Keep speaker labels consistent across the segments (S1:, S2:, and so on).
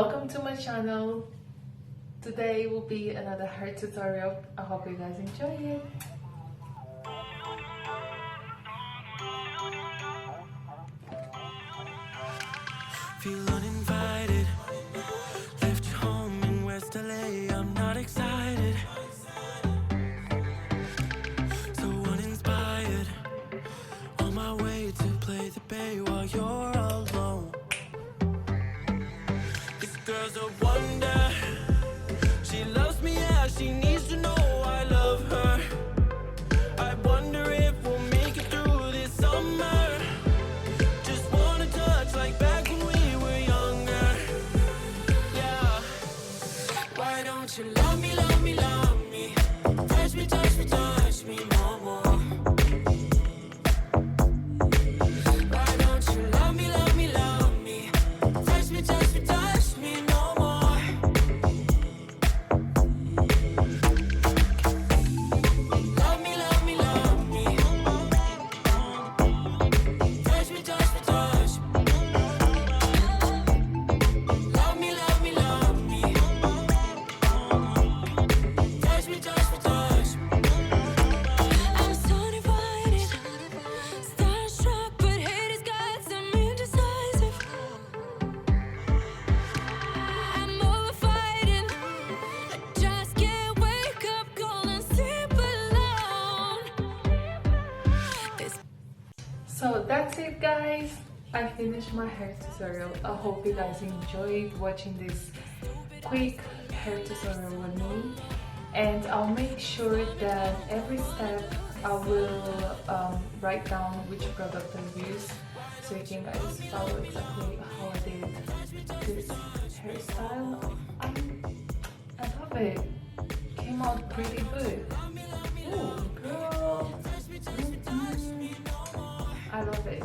S1: Welcome to my channel. Today will be another hair tutorial. I hope you guys enjoy it.
S2: Feel uninvited. Left you home in West LA. I'm not excited. So uninspired. On my way to play the bay while you're alone. This girl's a wonder. She loves me, yeah, she needs to know I love her. I wonder if we'll make it through this summer. Just wanna touch like back when we were younger. Yeah. Why don't you love me, love me, love me? Touch me, touch me, touch me no more. Why don't you love me, love me, love me? Touch me, touch me, touch me no more. Love me, love me, love me. Touch me, touch me, touch me. Love me, love me, love me. Touch me, touch me, touch me. I'm so divided, starstruck, but haters got some indecisive. I'm over fighting. I just can't wake up cold and sleep alone. This
S1: So that's it, guys. I finished my hair tutorial. I hope you guys enjoyed watching this quick hair tutorial with me. And I'll make sure that every step I will write down which product I use, so you can guys follow exactly how I did this hairstyle. I love it. Came out pretty good. Ooh, girl. I love it.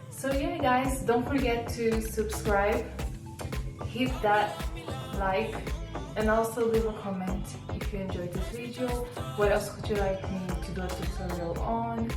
S1: So yeah, guys, don't forget to subscribe, hit that like, and also leave a comment if you enjoyed this video. What else would you like me to do a tutorial on?